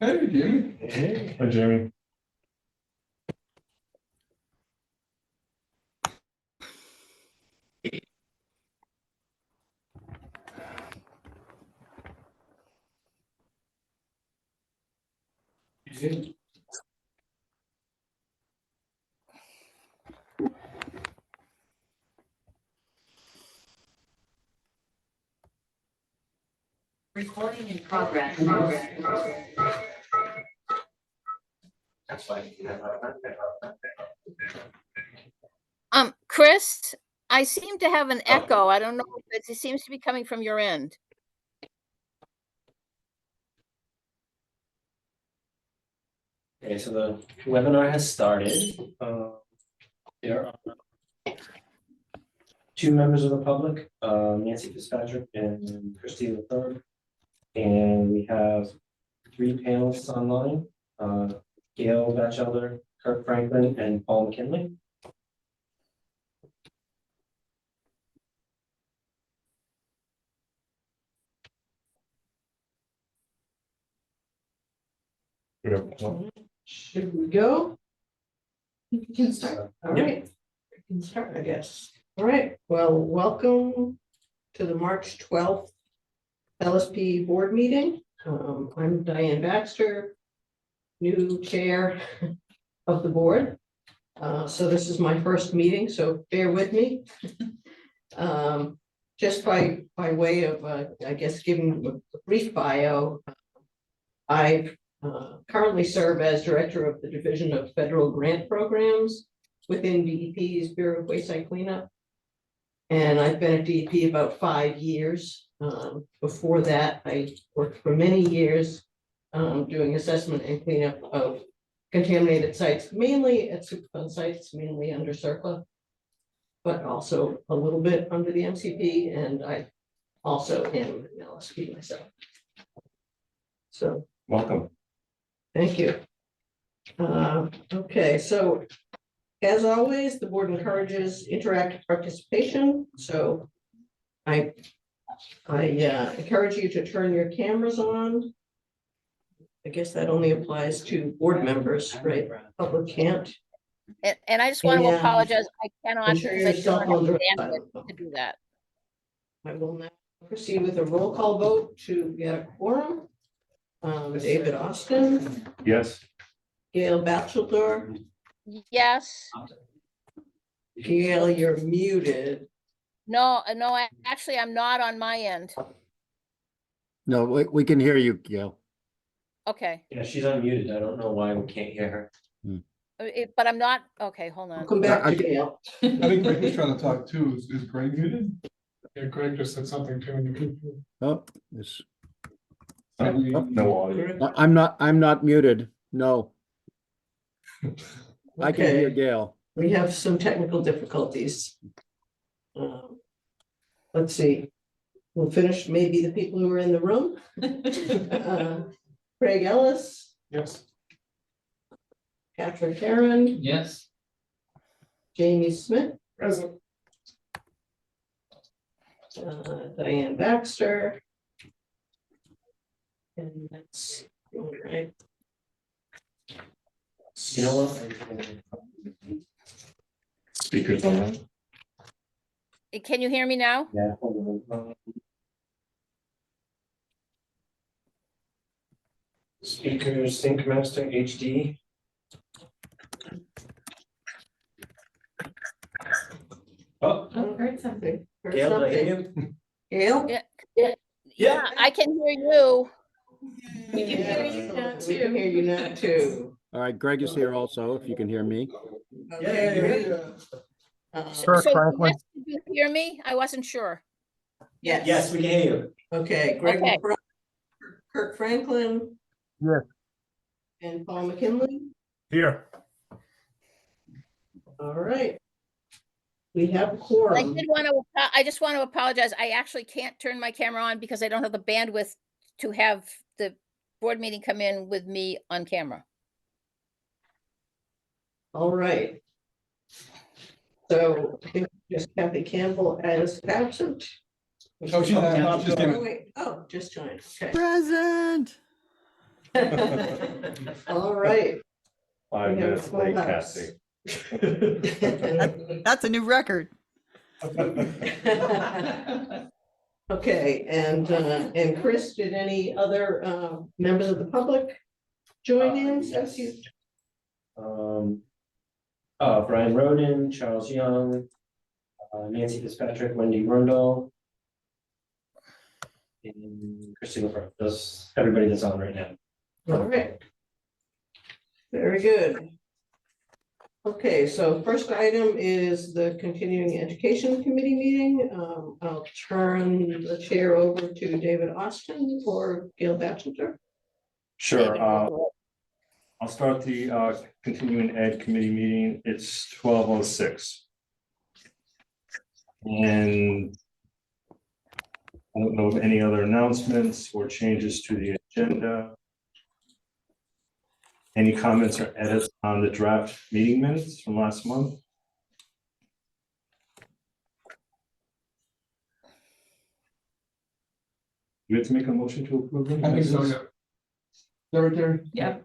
Hey, Jamie. Hey. Hi, Jamie. Recording in progress. That's fine. Chris, I seem to have an echo. I don't know if it seems to be coming from your end. Okay, so the webinar has started. There are two members of the public, Nancy Fitzpatrick and Christy LaThorne. And we have three panelists online, Gail Batchelder, Kirk Franklin, and Paul McKinley. Should we go? You can start. All Yep. right. We can start, I guess. All right. Well, welcome to the March 12th LSP board meeting. I'm Diane Baxter, new chair of the board. So this is my first meeting, so bear with me. Just by way of, I guess, giving a brief bio, I currently serve as director of the Division of Federal Grant Programs within DEP's Bureau of Wayside Cleanup. And I've been at DEP about 5 years. Before that, I worked for many years doing assessment and cleanup of contaminated sites, mainly at Superfund sites, mainly under CERCLA, but also a little bit under the MCP, and I also am an LSP myself. So Welcome. thank you. Okay, so as always, the board encourages interactive participation. So I encourage you to turn your cameras on. I guess that only applies to board members, right? Public can't. And I just want to And apologize. I cannot ensure because I your cell don't have phones are bandwidth silent. to do that. I will now proceed with a roll call vote to get a quorum. David Austin, Yes. Gail Batchelder. Yes. Gail, you're muted. No, actually, I'm not on my end. No, we can hear you, Gail. Okay. Yeah, she's unmuted. I don't know why we can't hear her. But I'm not, okay, hold I'll on. come back I to can- Gail. I think Greg was trying to talk too. Is Greg muted? Yeah, Greg just said something too. Oh, this, No audio. I'm not muted. No, I can hear Okay, Gail. we have some technical difficulties. Let's see. We'll finish maybe the people who are in the room. Craig Ellis, Yes. Catherine Karen, Yes. Jamie Smith, Present. Diane Baxter. And that's all right. You know what? Speakers on. Can you hear me now? Yeah. Hold on. Speakers, Sync Master HD. Oh, Oh, heard something. Heard Gail, did I something. hear you? Gail? Yeah. Yeah, I can hear you. We can hear you now too. We can hear you now too. All right, Greg is here also, if you can hear me. Okay, great. So yes, did you hear me? I wasn't sure. Yes. Yes, we can hear you. Okay, Greg, Okay. Kirk Franklin. Yes. And Paul McKinley. Here. All right. We have a I quorum. I just want to apologize. I actually can't turn my camera on because I don't have the bandwidth to have the board meeting come in with me on camera. All right. So I think just Kathy Campbell as absent. Oh, she's not. She's Oh, not. wait. Oh, just joined. Okay. Present. All right. 5 We have a minutes full late, house. Kathy. That's a new record. Okay, and Chris, did any other members of the public join in? Yes. Brian Roden, Charles Young, Nancy Fitzpatrick, Wendy Rundle. And Christina Burke, that's everybody that's on right now. All right. Very good. Okay, so first item is the Continuing Education Committee meeting. I'll turn the chair over to David Austin or Gail Batchelder. Sure, David, I'll start the continuing ed committee meeting. It's 12:06. And I don't know of any other announcements or changes to the agenda. Any comments or edits on the draft meeting minutes from last month? You have to make a motion to approve them? I think so, yeah. There. Yeah.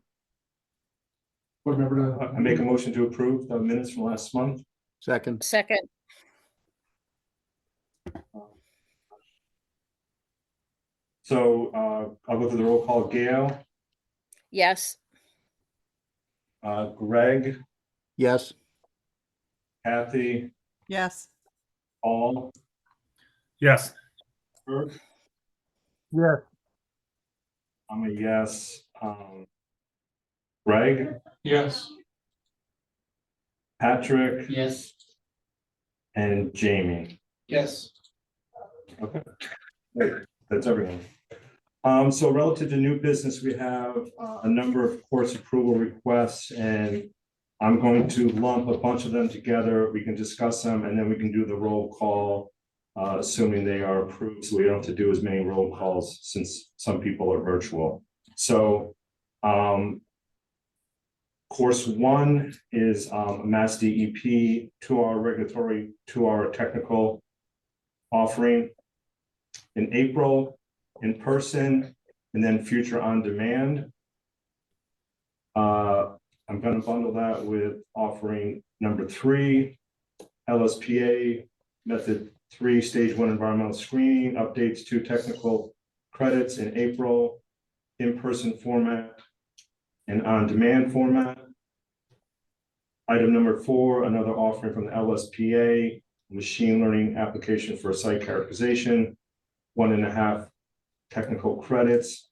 Board member. I make a motion to approve the minutes from last month. Second, second, So I'll go through the roll call. Gail, yes, Greg, yes, Kathy, Yes. Paul, Yes. Kirk, yes, I'm a yes. Greg, Yes. Patrick, Yes. and Jamie. Yes. Okay, great. That's everyone. So relative to new business, we have a number of course approval requests, and I'm going to lump a bunch of them together. We can discuss them, and then we can do the roll call, assuming they are approved, so we don't have to do as many roll calls since some people are virtual. So course one is Mass DEP 2-hour regulatory, 2-hour technical offering. In April, in person, and then future on demand. I'm going to bundle that with offering number 3, LSPA method 3, stage 1 environmental screening, updates to technical credits in April, in-person format and on-demand format. Item number 4, another offering from the LSPA, machine learning application for site characterization, 1.5 technical credits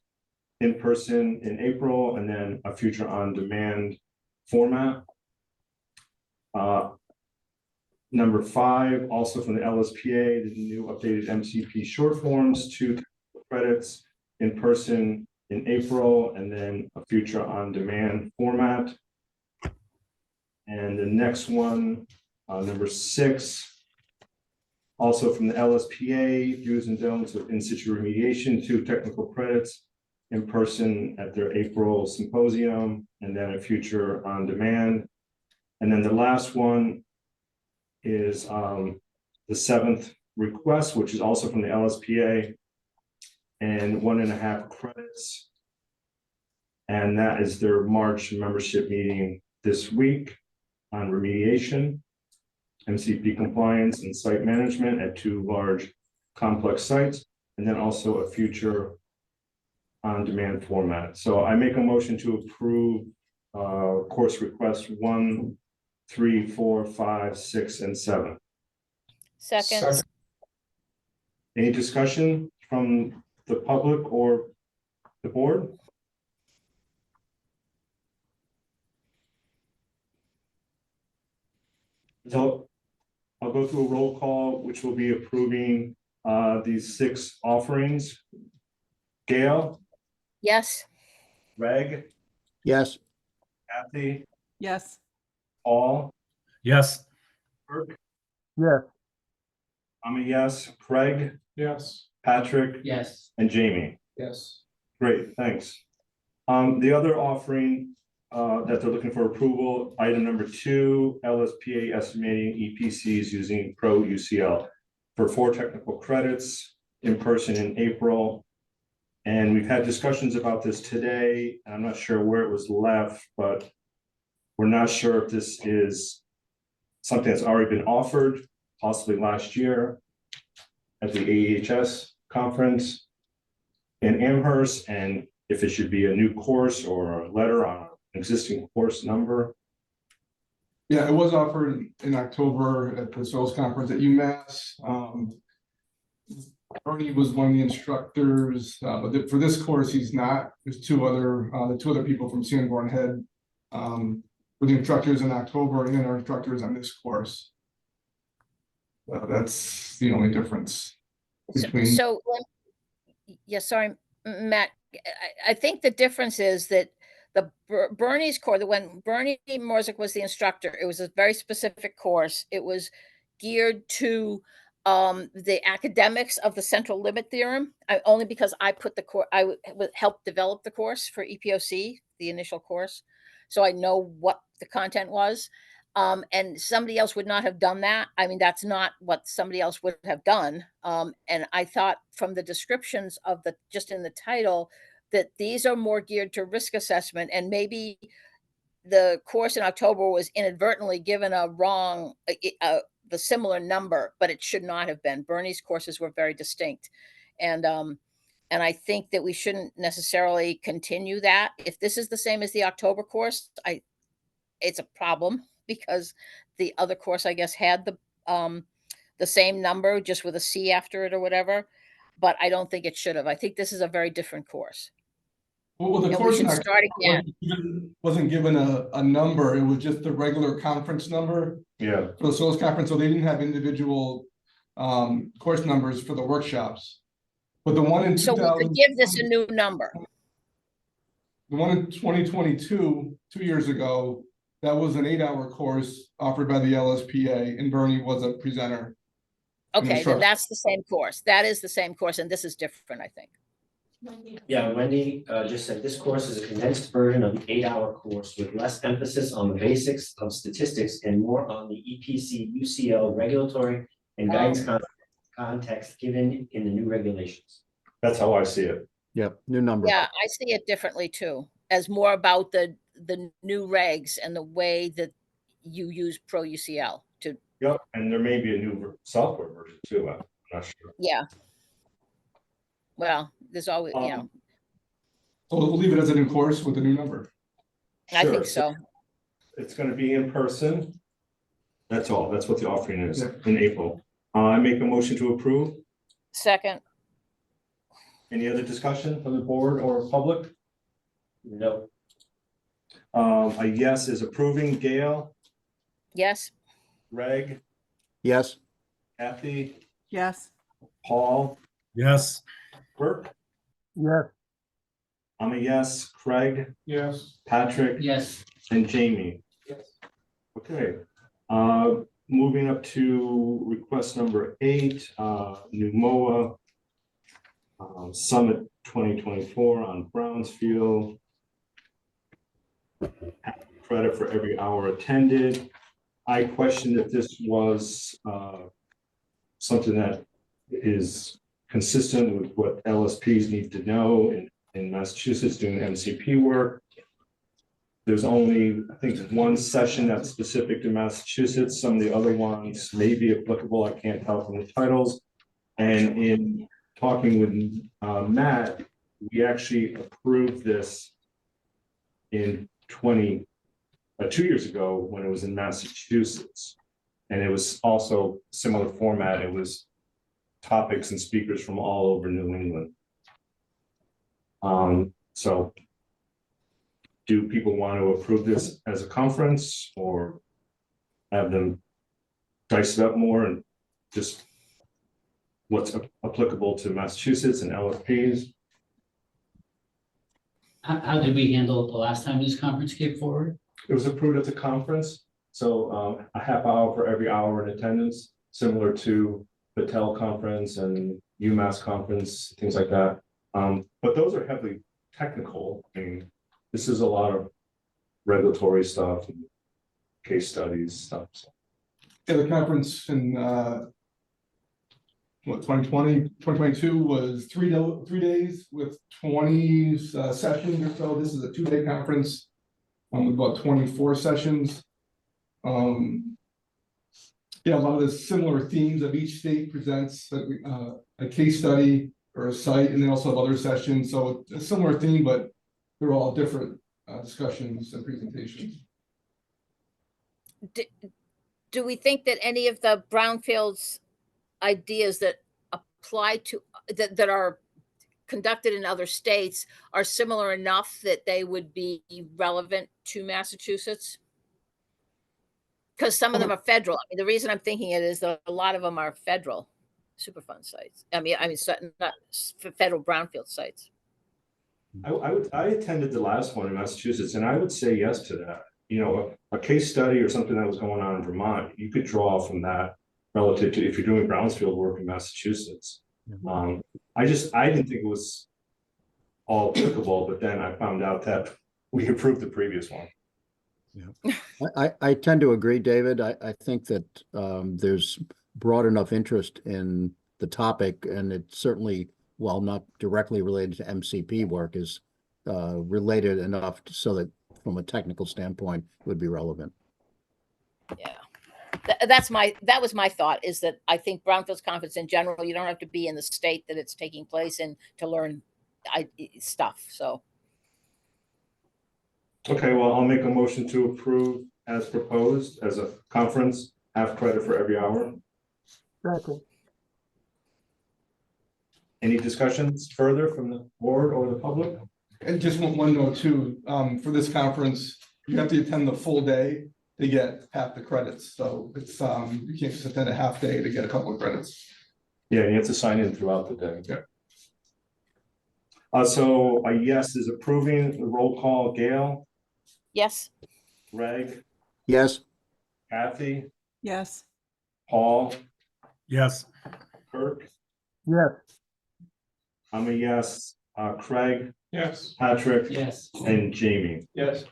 in person in April, and then a future on demand format. Number 5, also from the LSPA, the new updated MCP short forms, 2 technical credits in person in April, and then a future on demand format. And the next one, number 6, also from the LSPA, do's and don'ts of in situ remediation, 2 technical credits in person at their April symposium, and then a future on demand. And then the last one is the 7th request, which is also from the LSPA, and 1.5 credits. And that is their March membership meeting this week on remediation, MCP compliance and site management at 2 large complex sites, and then also a future on-demand format. So I make a motion to approve course requests 1, 3, 4, 5, 6, and 7. second, Any discussion from the public or the board? So I'll go through a roll call, which will be approving these 6 offerings. Gail, yes, Greg, yes, Kathy, Yes. Paul, Yes. Kirk, yes, I'm a yes, Craig, Yes. Patrick, Yes. and Jamie. Yes. Great, thanks. The other offering that they're looking for approval, item number 2, LSPA estimating EPCs using Pro UCL for 4 technical credits in person in April, And we've had discussions about this today, and I'm not sure where it was left, but we're not sure if this is something that's already been offered, possibly last year at the AHS conference in Amherst, and if it should be a new course or a letter on an existing course number. Yeah, it was offered in October at the SOS conference at UMass. Bernie was one of the instructors, but for this course, he's not. There's the two other people from Sanborn Head were the instructors in October, and then our instructors on this course. That's the only difference between. So, yeah, sorry, Matt, I think the difference is that the Bernie's course, when Bernie Morzick was the instructor, it was a very specific course. It was geared to the academics of the central limit theorem, only because I put the course, I helped develop the course for EPOC, the initial course. So I know what the content was. And somebody else would not have done that. I mean, that's not what somebody else would have done. And I thought from the descriptions of just in the title, that these are more geared to risk assessment, and maybe the course in October was inadvertently given a wrong, the similar number, but it should not have been. Bernie's courses were very distinct. And I think that we shouldn't necessarily continue that. If this is the same as the October course, it's a problem, because the other course, I guess, had the same number just with a C after it or whatever, but I don't think it should have. I think this is a very different course. Well, the And we course in should October start again. wasn't given a number. It was just the regular conference number Yeah, for the SOS conference, so they didn't have individual course numbers for the workshops. But the one in So we could give this a new number. the one in 2022, 2 years ago, that was an 8-hour course offered by the LSPA, and Bernie was a presenter. Okay, then instructor. that's the same course. That is the same course, and this is different, I think. Yeah, Wendy just said this course is a condensed version of the 8-hour course with less emphasis on the basics of statistics and more on the EPC UCL regulatory and guidance context given in the new regulations. that's how I see it. Yep, new number. Yeah, I see it differently too, as more about the new regs and the way that you use Pro UCL to, Yep, and there may be a new software version too, I'm not sure. yeah. Well, there's always, you know, So we'll leave it as a new course with a new number. I Sure, think so. It's gonna be in person. That's all, that's what the offering is Yeah. in April. I make a motion to approve. Second, Any other discussion from the board or public? No, A yes is approving. Gail, yes, Greg, Yes, Kathy, Yes. Paul, Yes. Burke. Yes. I'm a yes. Craig, Yes. Patrick, Yes. and Jamie. Okay, moving up to request number 8, new MOA. Summit 2024 on Brownsfield. Credit for every hour attended. I questioned if this was something that is consistent with what LSPs need to know in Massachusetts doing MCP work. There's only, I think, one session that's specific to Massachusetts. Some of the other ones may be applicable. I can't tell from the titles. And in talking with Matt, we actually approved this in 2 years ago when it was in Massachusetts. And it was also similar format. It was topics and speakers from all over New England. So do people want to approve this as a conference or have them dice it up more and just what's applicable to Massachusetts and LFPs? How did we handle it the last time this conference came forward? It was approved at the conference, so a half hour for every hour in attendance, similar to the TEL conference and UMass conference, things like that. But those are heavily technical. I mean, this is a lot of regulatory stuff and case studies stuff. So. Yeah, the conference in what, 2022 was 3 days with 20 sessions or so. This is a 2-day conference. With about 24 sessions. Yeah, a lot of the similar themes of each state presents a case study or a site, and they also have other sessions. So a similar theme, but they're all different discussions and presentations. Do we think that any of the brownfields ideas that apply to, that are conducted in other states are similar enough that they would be relevant to Massachusetts? Because some of them are federal. I mean, the reason I'm thinking it is that a lot of them are federal Superfund sites. I mean, not federal brownfield sites. I attended the last one in Massachusetts, and I would say yes to that. You know, a case study or something that was going on in Vermont, you could draw from that relative to if you're doing brownfield work in Massachusetts. I didn't think it was all applicable, but then I found out that we approved the previous one. I tend to agree, David. I think that there's broad enough interest in the topic, and it certainly, while not directly related to MCP work, is related enough so that from a technical standpoint would be relevant. Yeah. That was my thought, is that I think brownfields conference in general, you don't have to be in the state that it's taking place in to learn stuff. So. Okay, well, I'll make a motion to approve as proposed as a conference, half credit for every hour. Any discussions further from the board or the public? And just one note too, for this conference, you have to attend the full day to get half the credits. So it's you can't just attend a half day to get a couple of credits. Yeah, you have to sign in throughout the day. Yeah. So a yes is approving the roll call. Gail, Yes. Greg, Yes. Kathy, Yes. Paul, Yes. Kirk. Yes. I'm a yes. Craig, Yes. Patrick, Yes. and Jamie. Yes.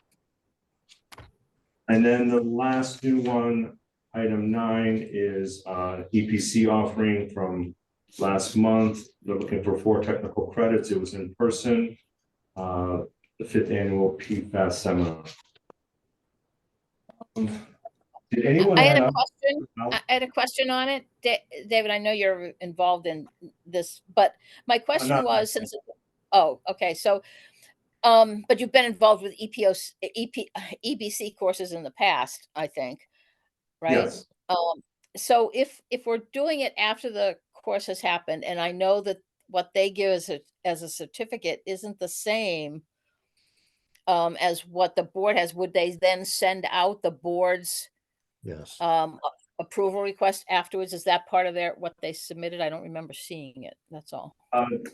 And then the last new one, item 9, is EPC offering from last month. They're looking for 4 technical credits. It was in person. The 5th annual PFAS seminar. Did anyone? I had add a up- question. I had a question on it. David, I know you're involved in this, but my question not- was, oh, okay. So, but you've been involved with EBC courses in the past, I think, right? Yes. So if we're doing it after the course has happened, and I know that what they give as a certificate isn't the same as what the board has, would they then send out the board's Yes. approval request afterwards? Is that part of what they submitted? I don't remember seeing it. That's all.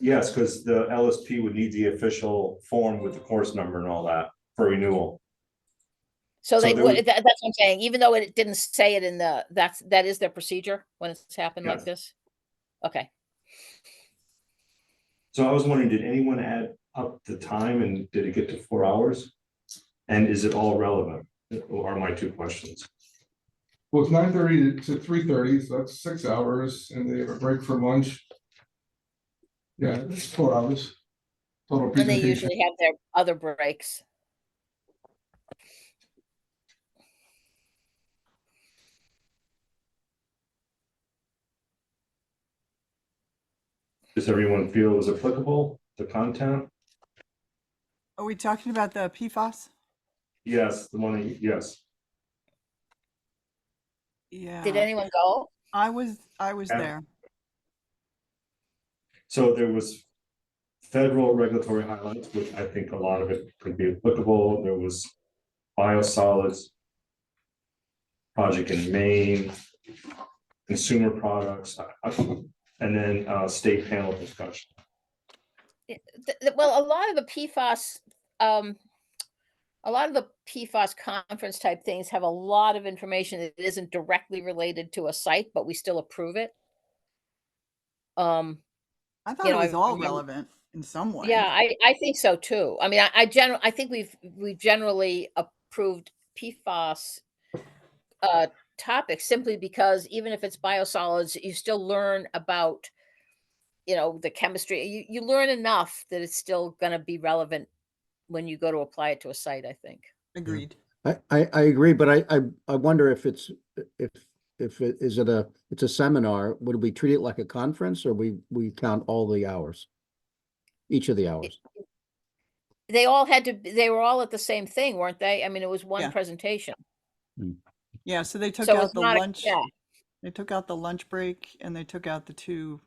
Yes, because the LSP would need the official form with the course number and all that for renewal. So they there would, was- that's what I'm saying, even though it didn't say it in that is their procedure when it's happened like Yes. this? Okay. So I was wondering, did anyone add up the time and did it get to 4 hours? And is it all relevant? Are my 2 questions. Well, it's 9:30 to 3:30, so that's 6 hours, and they have a break for lunch. Yeah, it's 4 hours. Total And they presentation. usually have their other breaks. Does everyone feel is applicable, the content? Are we talking about the PFAS? Yes, the money, yes. Yeah. Did anyone go? I was Yeah. there. So there was federal regulatory highlights, which I think a lot of it could be applicable. There was biosolids, project in Maine, consumer products, and then state panel discussion. Well, a lot of the PFAS conference type things have a lot of information that isn't directly related to a site, but we still approve it. I thought You it know, was I all remember- relevant in some way. Yeah, I think so too. I mean, I think we've generally approved PFAS topics simply because even if it's biosolids, you still learn about, the chemistry. You learn enough that it's still going to be relevant when you go to apply it to a site, I think. Agreed. I agree, but I wonder if it's, if it, is it it's a seminar, would we treat it like a conference or we count all the hours? Each of the hours? They were all at the same thing, weren't they? I mean, it was one Yeah. presentation. Yeah, so they took So out it's the not, lunch, yeah, they took out the lunch break and they took out the 2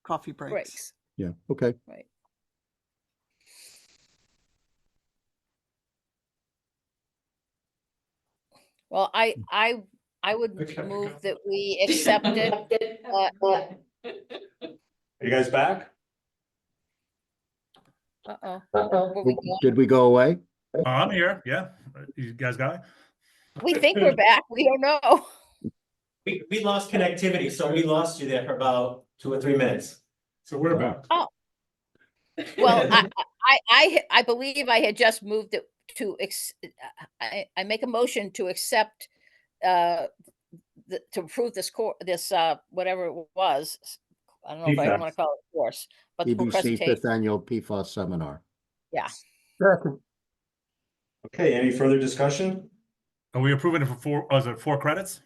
coffee breaks. breaks, Yeah, okay. right. Well, I would Okay. move that we accept it. Are you guys back? Uh-oh. Were we gone? Did we go away? Oh, I'm here. Yeah. You guys got it? We think we're back. We don't know. We lost connectivity, so we lost you there for about 2 or 3 minutes. So we're back. Well, I believe I had just moved it to, I make a motion to accept, to approve this whatever it was. I don't know if I PFAS. want to call it course, but the EBC presentation. 5th Annual PFAS Seminar. Yeah. Okay, any further discussion? Are we approving it for 4, is it 4 credits?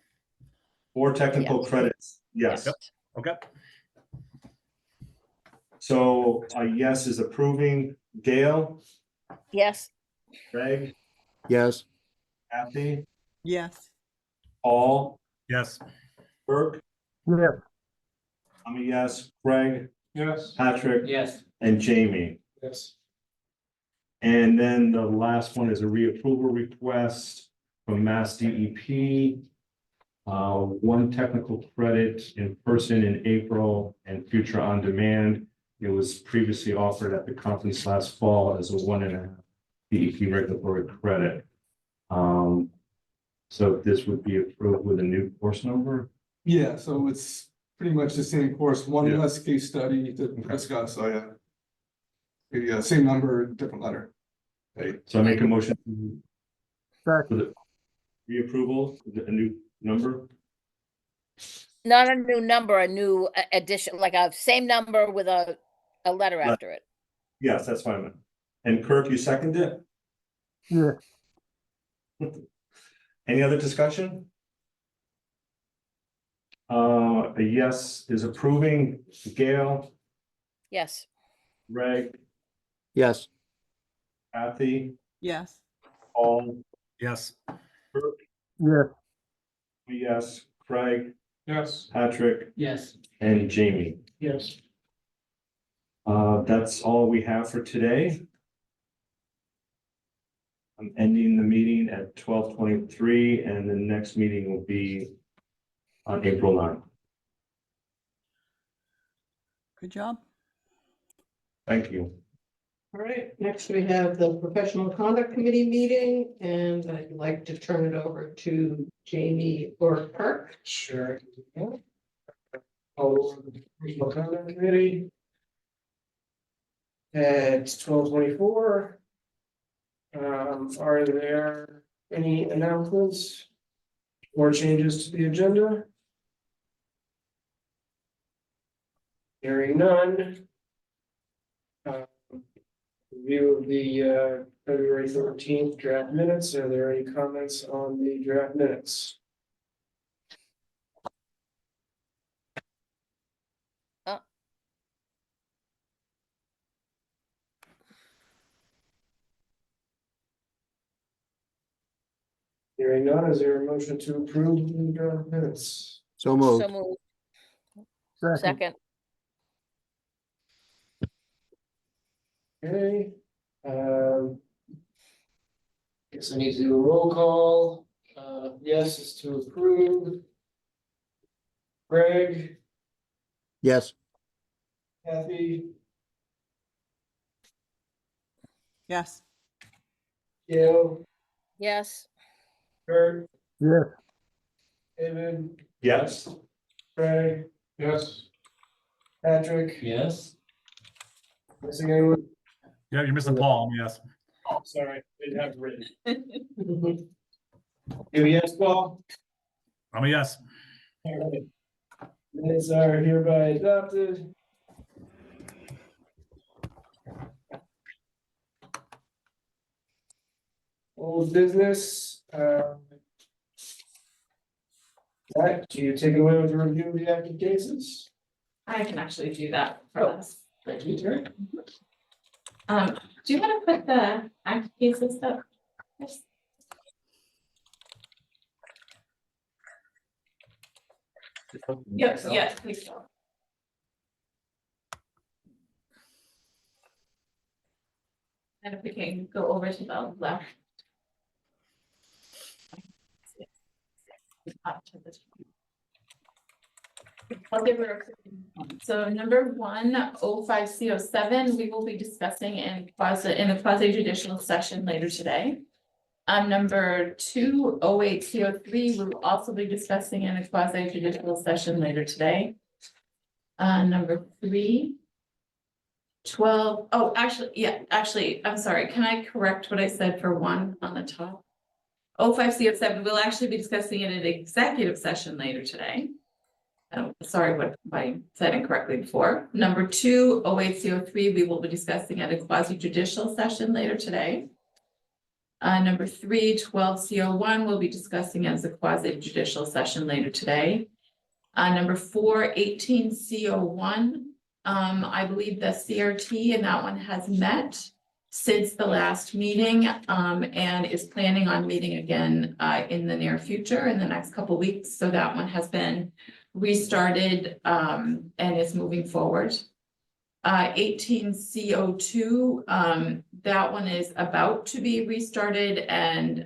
4 technical Yes. credits, yes. Yep. Okay. So a yes is approving. Gail, Yes. Greg, Yes, Kathy, Yes. Paul, Yes. Burke. Yeah. I'm a yes. Greg, Yes. Patrick, Yes. and Jamie. Yes. And then the last one is a reapproval request from Mass DEP. 1 technical credit in person in April and future on demand. It was previously offered at the conference last fall as a 1.5 DEP regulatory credit. So this would be approved with a new course number. Yeah, so it's pretty much the same course, one Yeah. less case study to discuss, so yeah. The same number, different letter. Hey, So I make a motion for the reapproval, a new number. Not a new number, a new addition, like a same number with a letter Right. after it. Yes, that's fine. And Kirk, you second it? Yeah. Any other discussion? A yes is approving. Gail, Yes. Greg, yes, Kathy, Yes. Paul, Yes. Kirk, yeah, yes, Craig, Yes. Patrick, Yes. and Jamie. Yes. That's all we have for today. I'm ending the meeting at 12:23, and the next meeting will be on April 9th. Good job. Thank you. All right, next we have the Professional Conduct Committee meeting, and I'd like to turn it over to Jamie or Kirk. Sure. Regional Conduct Committee. At 12:24. Are there any announcements or changes to the agenda? Hearing none. Review of the February 13th draft minutes. Are there any comments on the draft minutes? Hearing none, is there a motion to approve the draft minutes? so moved. So moved. Second. Okay. Guess I need to do a roll call. Yes is to approve. Greg, Yes, Kathy, Yes. Gail, Yes. Kurt, yeah, David, Yes. Craig, Yes. Patrick, Yes. missing anyone? Yeah, you're missing Paul. Yes. Sorry, didn't have it written. You yes, Paul? I'm a yes. All right. Minutes are hereby adopted. Old business, Zach, do you take it away with a review of the active cases? I can actually do that for us. Thank you, Terry. Do you want to put the active cases up? Yes. Yes, yes, please. And if we can go over to the left. Up to this one. I'll give her a quick. So number 105C07, we will be discussing in a quasi judicial session later today. Number 208C03, we will also be discussing in a quasi judicial session later today. Number 312, oh, actually, I'm sorry, can I correct what I said for 1 on the top? 05C07, we'll actually be discussing it in an executive session later today. Sorry what I said incorrectly before. Number 208C03, we will be discussing at a quasi judicial session later today. Number 312C01, we'll be discussing as a quasi judicial session later today. Number 418C01, I believe the CRT and that one has met since the last meeting, and is planning on meeting again in the near future in the next couple weeks. So that one has been restarted and is moving forward. 18C02, that one is about to be restarted, and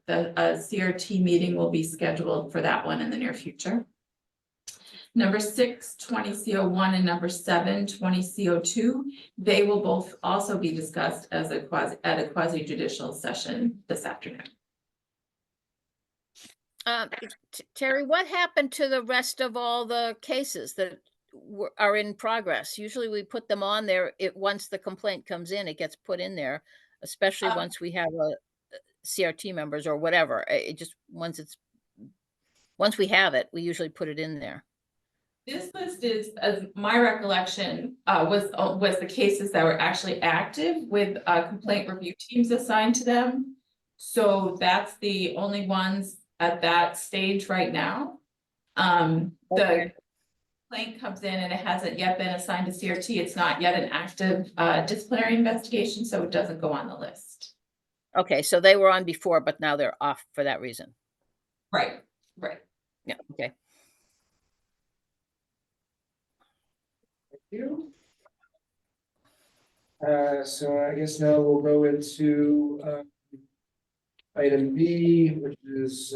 the CRT meeting will be scheduled for that one in the near future. Number 6, 20C01 and number 7, 20C02, they will both also be discussed as a quasi judicial session this afternoon. Terry, what happened to the rest of all the cases that are in progress? Usually we put them on there. Once the complaint comes in, it gets put in there, especially once we have a CRT members or whatever. It just once we have it, we usually put it in there. This list is, as my recollection, was the cases that were actually active with complaint review teams assigned to them. So that's the only ones at that stage right now. The complaint comes in and it hasn't yet been assigned to CRT. It's not yet an active disciplinary investigation, so it doesn't go on the list. Okay, so they were on before, but now they're off for that reason. Right. Yeah, okay. You. So I guess now we'll go into item B, which is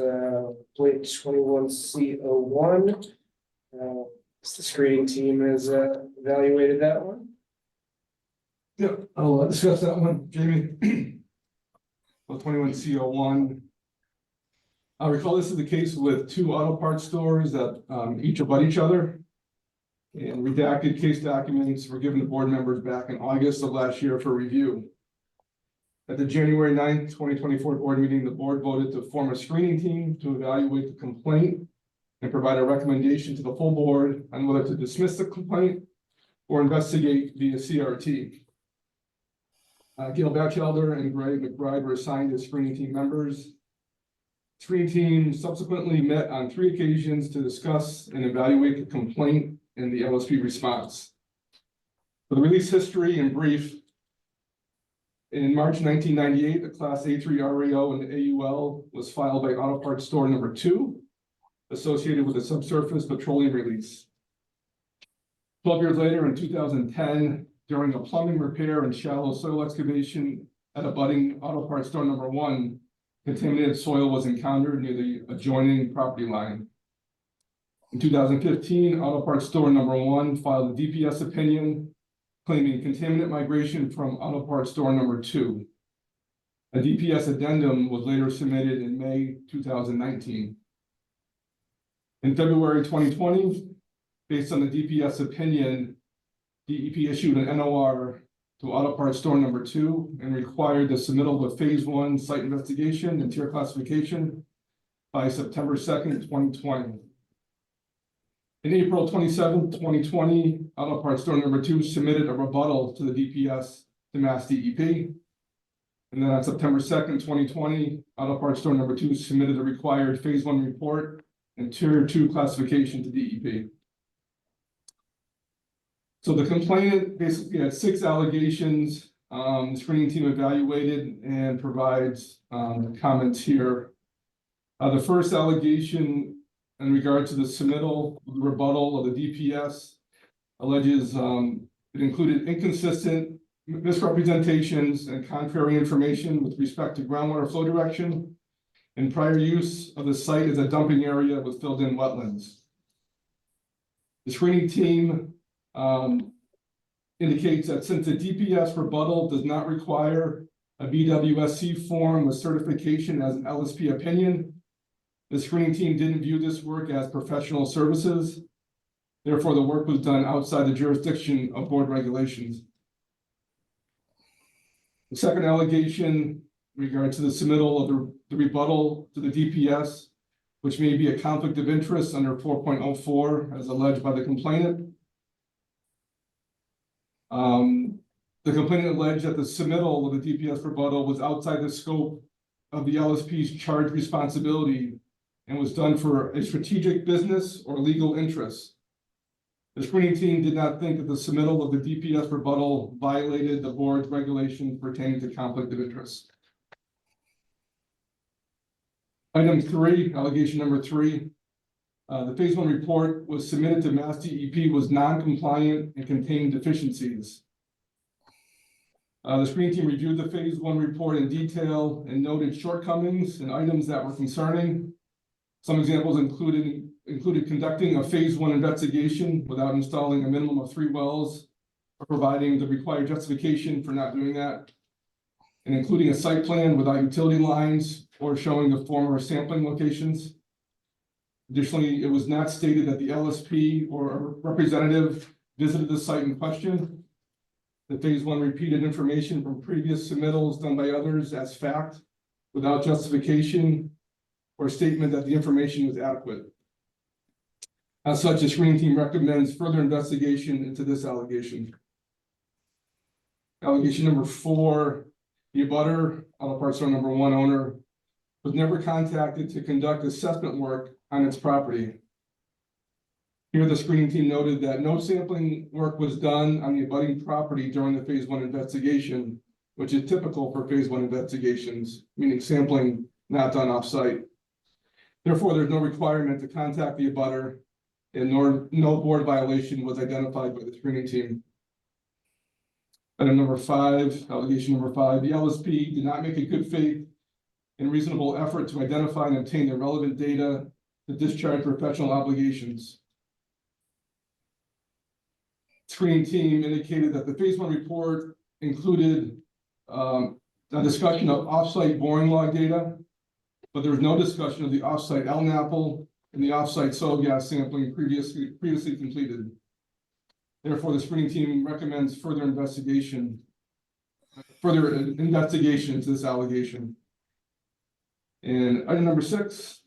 point 21C01. The screening team has evaluated that one. Yeah, I'll discuss that one, Jamie. Well, 21C01. I recall this is the case with 2 auto parts stores that each abut each other. And redacted case documents were given to board members back in August of last year for review. At the January 9th, 2024 board meeting, the board voted to form a screening team to evaluate the complaint and provide a recommendation to the full board on whether to dismiss the complaint or investigate via CRT. Gail Batchelder and Greg McBride were assigned as screening team members. Screening team subsequently met on 3 occasions to discuss and evaluate the complaint and the LSP response. For the release history in brief, in March 1998, the Class A3 RAO and AUL was filed by Auto Parts Store number 2, associated with a subsurface petroleum release. 12 years later, in 2010, during a plumbing repair and shallow soil excavation at abutting Auto Parts Store number 1, contaminated soil was encountered near the adjoining property line. In 2015, Auto Parts Store number 1 filed a DPS opinion claiming contaminant migration from Auto Parts Store number 2. A DPS addendum was later submitted in May 2019. In February 2020, based on the DPS opinion, DEP issued an NOR to Auto Parts Store number 2 and required the submittal of a phase 1 site investigation and tier classification by September 2nd, 2020. In April 27th, 2020, Auto Parts Store number 2 submitted a rebuttal to the DPS to Mass DEP. And then on September 2nd, 2020, Auto Parts Store number 2 submitted a required Phase 1 report and Tier 2 classification to DEP. So the complainant basically had 6 allegations. The screening team evaluated and provides comments here. The first allegation in regard to the submittal of the rebuttal of the DPS alleges it included inconsistent misrepresentations and contrary information with respect to groundwater flow direction and prior use of the site as a dumping area with filled-in wetlands. The screening team indicates that since the DPS rebuttal does not require a BWSC form with certification as an LSP opinion, the screening team didn't view this work as professional services. Therefore, the work was done outside the jurisdiction of board regulations. The second allegation in regard to the submittal of the rebuttal to the DPS, which may be a conflict of interest under 4.04 as alleged by the complainant. The complainant alleged that the submittal of the DPS rebuttal was outside the scope of the LSP's charge responsibility and was done for a strategic business or legal interest. The screening team did not think that the submittal of the DPS rebuttal violated the board's regulations pertaining to conflict of interest. Item 3, allegation number 3. The Phase 1 report was submitted to Mass DEP was non-compliant and contained deficiencies. The screening team reviewed the Phase 1 report in detail and noted shortcomings and items that were concerning. Some examples included conducting a Phase 1 investigation without installing a minimum of 3 wells or providing the required justification for not doing that, and including a site plan without utility lines or showing the former sampling locations. Additionally, it was not stated that the LSP or a representative visited the site in question. The Phase 1 repeated information from previous submittals done by others as fact without justification or statement that the information was adequate. As such, the screening team recommends further investigation into this allegation. Allegation number 4, the abutter, Auto Parts Store number 1 owner, was never contacted to conduct assessment work on its property. Here, the screening team noted that no sampling work was done on the abutting property during the Phase 1 investigation, which is typical for Phase 1 investigations, meaning sampling not done off-site. Therefore, there's no requirement to contact the abutter, and no board violation was identified by the screening team. Item number 5, allegation number 5, the LSP did not make a good faith and reasonable effort to identify and obtain the relevant data to discharge professional obligations. Screening team indicated that the Phase 1 report included a discussion of off-site boring log data, but there was no discussion of the off-site LNAPL and the off-site soil gas sampling previously completed. Therefore, the screening team recommends further investigation into this allegation. And item number 6,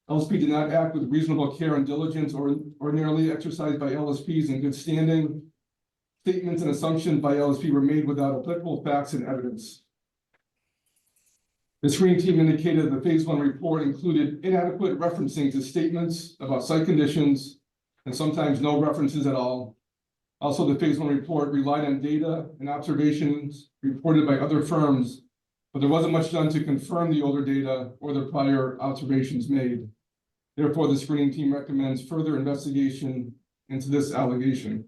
LSP did not act with reasonable care and diligence or ordinarily exercised by LSPs in good standing. Statements and assumptions by LSP were made without applicable facts and evidence. The screening team indicated the Phase 1 report included inadequate referencing to statements about site conditions and sometimes no references at all. Also, the Phase 1 report relied on data and observations reported by other firms, but there wasn't much done to confirm the older data or the prior observations made. Therefore, the screening team recommends further investigation into this allegation.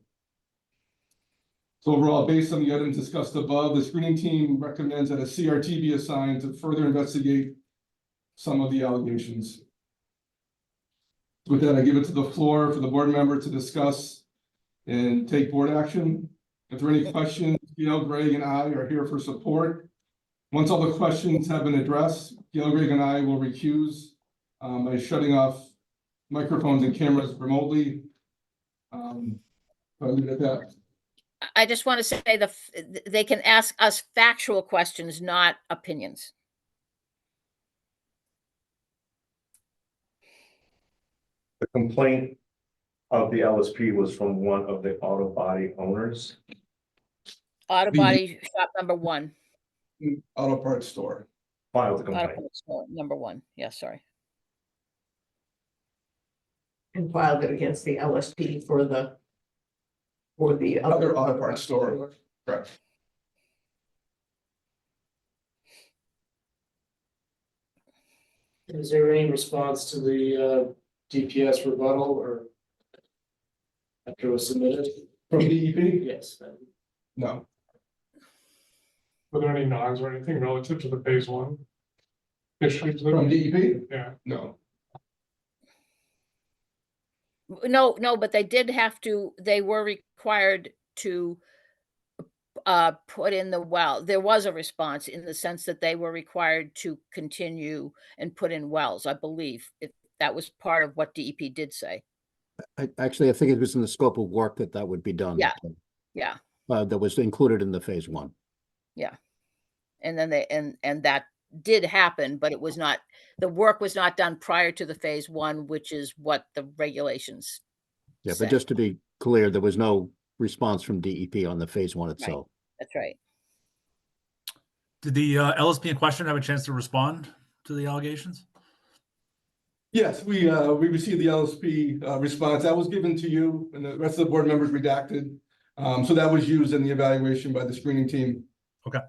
So overall, based on the items discussed above, the screening team recommends that a CRT be assigned to further investigate some of the allegations. With that, I give it to the floor for the board member to discuss and take board action. If there are any questions, Gail, Greg, and I are here for support. Once all the questions have been addressed, Gail, Greg, and I will recuse by shutting off microphones and cameras remotely. I'll leave it at that. I just want to say they can ask us factual questions, not opinions. The complaint of the LSP was from one of the auto body owners. Auto The- body shop number one, Auto parts store. Filed the auto complaint. parts store number one. Yeah, sorry. And filed it against the LSP for the Other auto parts store. Correct. Is there any response to the DPS rebuttal or? After it was submitted? From DEP? Yes. No. Were there any nods or anything relative to the phase one? Issues From that, DEP? yeah, No. No, but they did have to, they were required to put in the well. There was a response in the sense that they were required to continue and put in wells, I believe. That was part of what DEP did say. Actually, I think it was in the scope of work that would be done. Yeah. Yeah, That was included in the phase one. yeah. And then and that did happen, but it was not, the work was not done prior to the phase one, which is what the regulations Yeah, say. but just to be clear, there was no response from DEP on the phase one itself. That's right. Did the LSP in question have a chance to respond to the allegations? Yes, we received the LSP response. That was given to you and the rest of the board members redacted. So that was used in the evaluation by the screening team. Okay.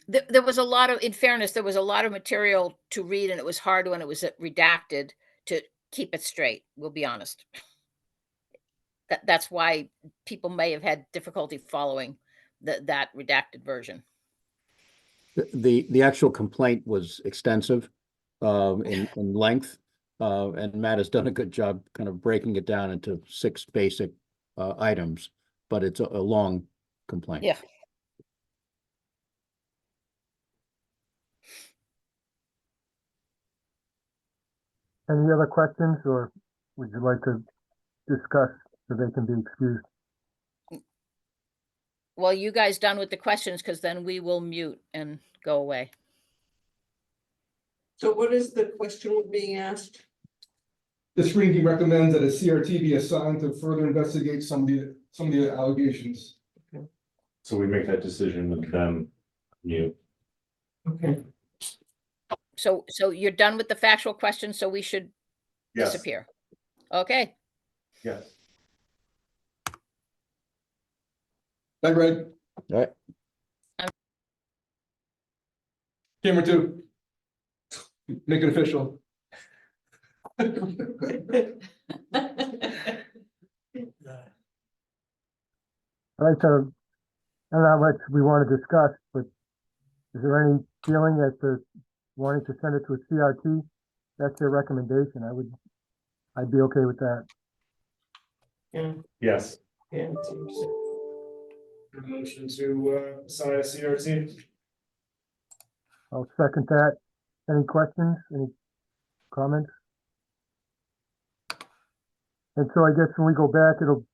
There was a lot of, in fairness, there was a lot of material to read and it was hard when it was redacted to keep it straight. We'll be honest. That's why people may have had difficulty following that redacted version. The actual complaint was extensive in length, and Matt has done a good job kind of breaking it down into 6 basic items, but it's a long complaint. Yeah. any other questions, or would you like to discuss so they can be excused? Well, you guys done with the questions, because then we will mute and go away. So what is the question being asked? The screening team recommends that a CRT be assigned to further investigate some of the allegations. So we make that decision with them, you. Okay. So you're done with the factual questions, so we should Yes, disappear. Okay. yes. Bye, Greg. All right. Camera 2. Make it official. All right, so I don't know how much we want to discuss, but is there any feeling that they're wanting to send it to a CRT? That's their recommendation. I'd be okay with that. Yeah, Yes, yeah, it seems so. Motion to assign a CRT. I'll second that. Any questions, any comments? And so I guess when we go back, it'll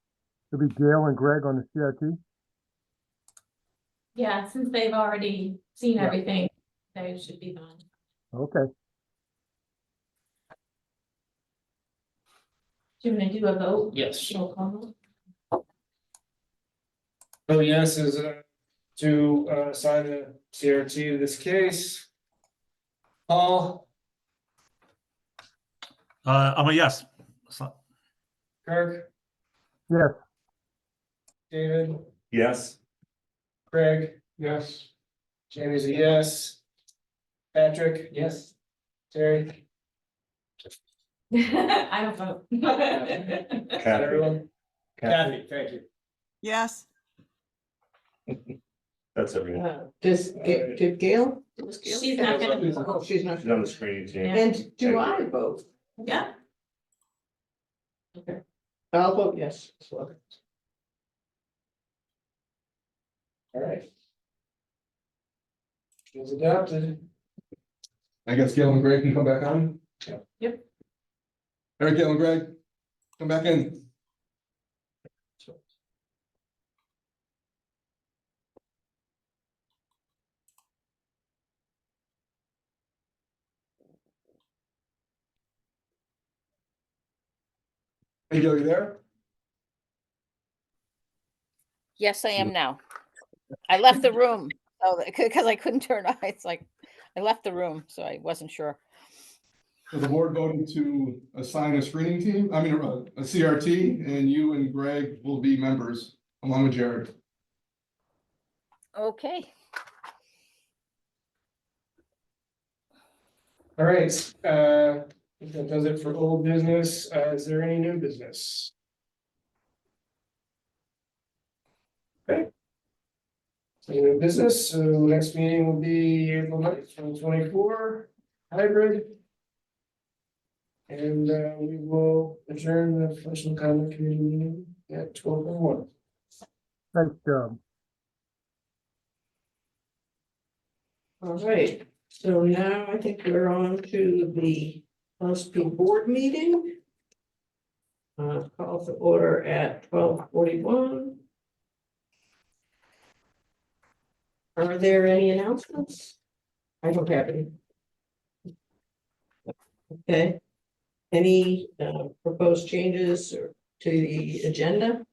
be Gail and Greg on the CRT? Yeah, since they've already seen Yeah. everything, they should be fine. Okay. Do you want to do a vote? Yes. Roll call vote? Oh, yes, is to assign a CRT to this case. Paul, I'm a yes. Kirk, Yes, David, yes, Craig, yes. Jamie's a yes. Patrick? Yes. Terry? I don't vote. Kathy. Everyone? Kathy, thank you. Yes, That's everything. Did Gail? Was Gail? She's not gonna be. Oh, she's not. She's on the screening team. Yeah. And do I vote? Yeah, Okay. I'll vote yes as well. All right. It was adopted. I guess Gail and Greg can come back on. Yep. All right, Gail and Greg, come back in. Hey, Joe, you there? Yes, I am now. I left the room, so, because I couldn't turn on, it's like, I left the room, so I wasn't sure. So the board voted to assign a screening team, I mean, a CRT, and you and Greg will be members along with Jared. Okay, All right, I think that does it for old business. Is there any new business? Okay. So new business, so next meeting will be April 9th, 2024, hybrid. And we will adjourn the professional comment committee meeting at 12:01. Thanks, Joe. All right, so now I think we're on to the LSP board meeting. Call to order at 12:41. Are there any announcements? I don't have any. Okay. Any proposed changes to the agenda?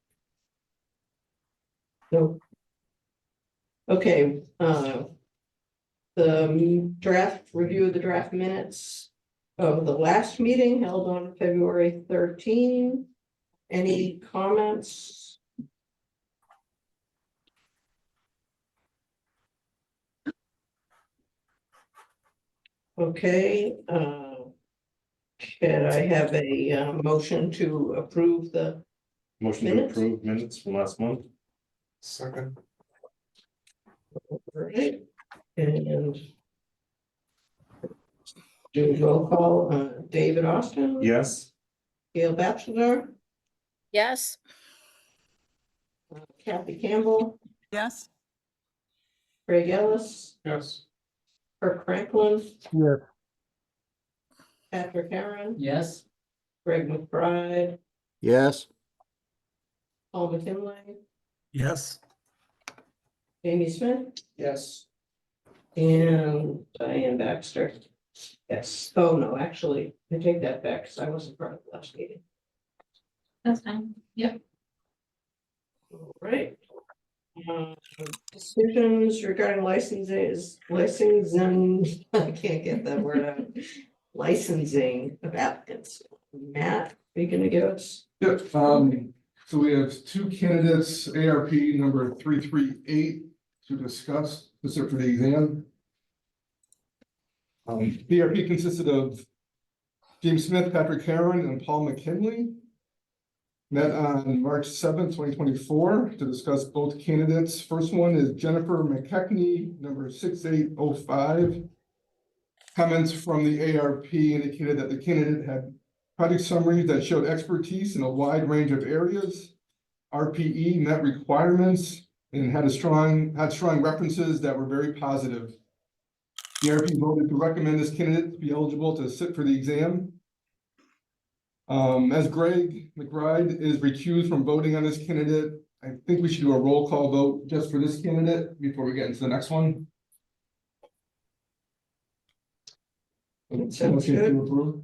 No. Okay, the draft review of the draft minutes of the last meeting held on February 13. Any comments? Okay, can I have a motion to approve the Motion to Minutes? approve minutes from last month. Second. right? And do roll call, David Austin? Yes. Gail Bachelor, yes, Kathy Campbell, Yes, Craig Ellis, Yes. Kirk Franklin, Yes, Patrick Aaron, Yes, Greg McBride, Yes, Paul McKinley, Yes, Jamie Smith, Yes. and Diane Baxter. Yes, oh no, actually, I take that back, because I wasn't part of the last meeting. That's fine. Yep. All right. Decisions regarding licenses, licensing, I can't get that word out. Licensing of applicants. Matt, are you gonna give us? Yep, so we have two candidates, ARP number 338 to discuss, to sit for the exam. The ARP consisted of James Smith, Patrick Heron, and Paul McKinley. Met on March 7th, 2024 to discuss both candidates. First one is Jennifer McKechnie, number 6805. Comments from the ARP indicated that the candidate had project summaries that showed expertise in a wide range of areas. RPE met requirements and had strong references that were very positive. The ARP voted to recommend this candidate to be eligible to sit for the exam. As Greg McBride is recused from voting on this candidate, I think we should do a roll call vote just for this candidate before we get into the next one. Sounds Motion to good. approve.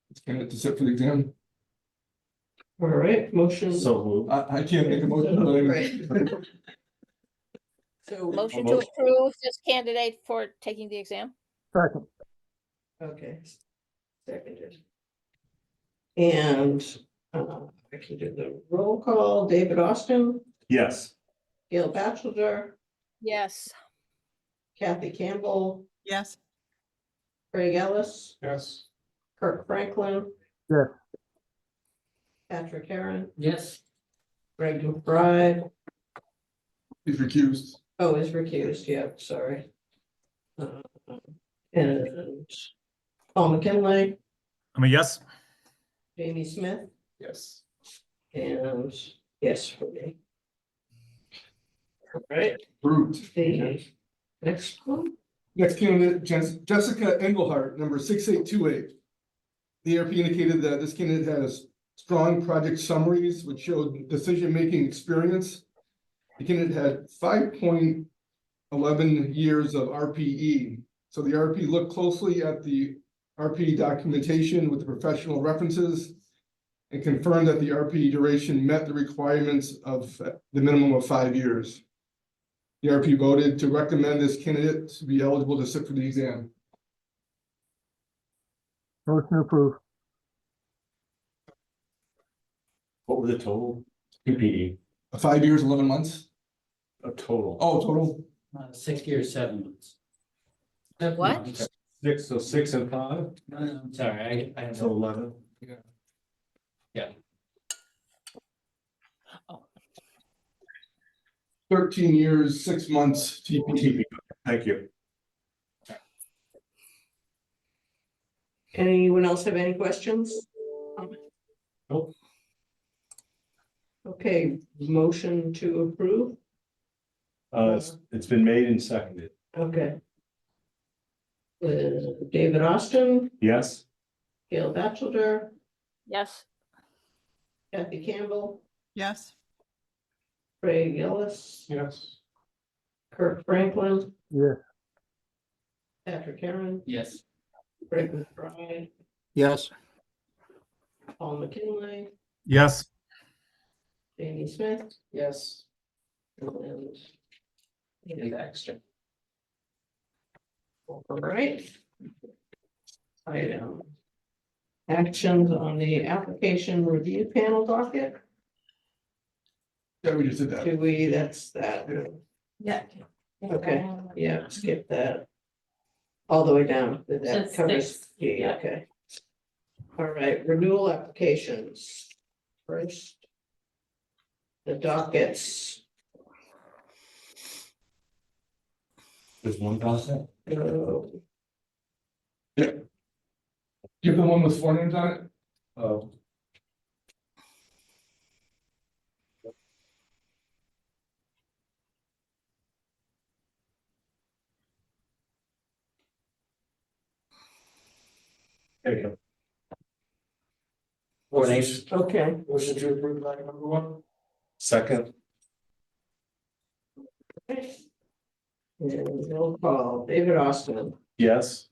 This candidate to sit for the exam. All right, motion. So moved. I can't make a motion, but Right. So, motion to approve this candidate for taking the exam? second, okay. Seconded. And I can do the roll call. David Austin, Yes. Gail Bachelor, Yes, Kathy Campbell, yes, Craig Ellis, Yes. Kirk Franklin. Yes. Patrick Heron, yes, Greg McBride. he's recused. Oh, is recused, yeah, sorry. And Paul McKinley, I'm a yes. Jamie Smith, Yes. and yes for me. All right, Approved. the next one, Next candidate, Jessica Engelhardt, number 6828. The ARP indicated that this candidate has strong project summaries which showed decision-making experience. The candidate had 5.11 years of RPE. So the RP looked closely at the RP documentation with the professional references and confirmed that the RP duration met the requirements of the minimum of 5 years. The RP voted to recommend this candidate to be eligible to sit for the exam. Motion approved. What were the total PPE? 5 years, 11 months. A total. Oh, total. 6 years, 7 months. What? No, Six, so 6 and 5, no, I'm sorry, I have. so 11. 13 years, 6 months TPE. Thank you. Anyone else have any questions? Nope. Okay, motion to approve, It's been made and seconded. okay. David Austin, Yes? Gail Batchelder, Yes. Kathy Campbell, Yes, Craig Ellis, Yes. Kirk Franklin, Yes, Patrick Heron, Yes. Greg McBride, Yes, Paul McKinley, Yes. Jamie Smith, Yes. and Ian Baxter. All right. Item. Actions on the application review panel docket. Yeah, we just did that. Do we, that's that. Yeah. Okay, yeah, skip that. All the way down, that Just covers, six, yeah, yeah. okay. All right, renewal applications. First. The dockets. There's one process? uh, You have the one with 4 names on it? Oh. There you go. Four names. Okay, Motion to approve item number 1. Second. and roll call, David Austin, Yes?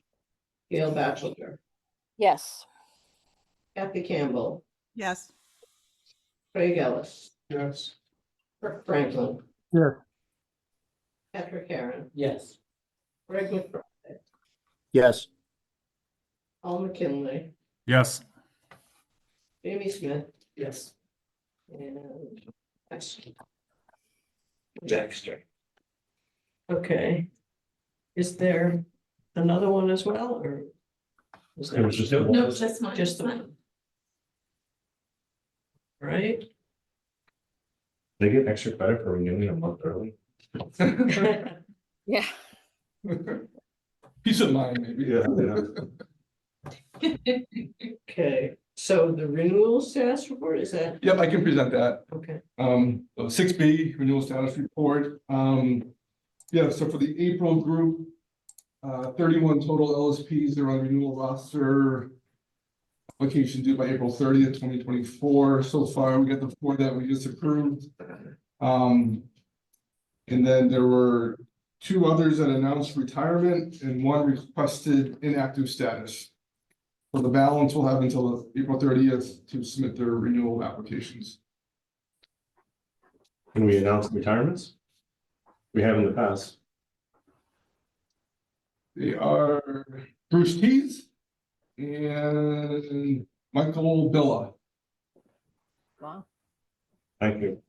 Gail Batchelder, Yes. Kathy Campbell, yes, Craig Ellis, Yes. Kirk Franklin, yes, Patrick Heron, Yes. Greg McBride, yes, Paul McKinley, Yes. Jamie Smith, Yes. and Baxter. Okay. Is there another one as well, or? Is It there was just No, one. just mine. just the one? Right? They get extra credit for renewing a month early. Yeah. Peace of mind, maybe. Okay, so the renewal status report, is that, Yep, I can present that. okay, 6B, renewal status report. Yeah, so for the April group, 31 total LSPs are on renewal roster. Application due by April 30th, 2024. So far, we got the 4 that we just approved. And then there were 2 others that announced retirement and 1 requested inactive status. For the balance, we'll have until April 30th to submit their renewal applications. Can we announce retirements? We have in the past. They are Bruce Tees and Michael Billa. Wow. Thank you.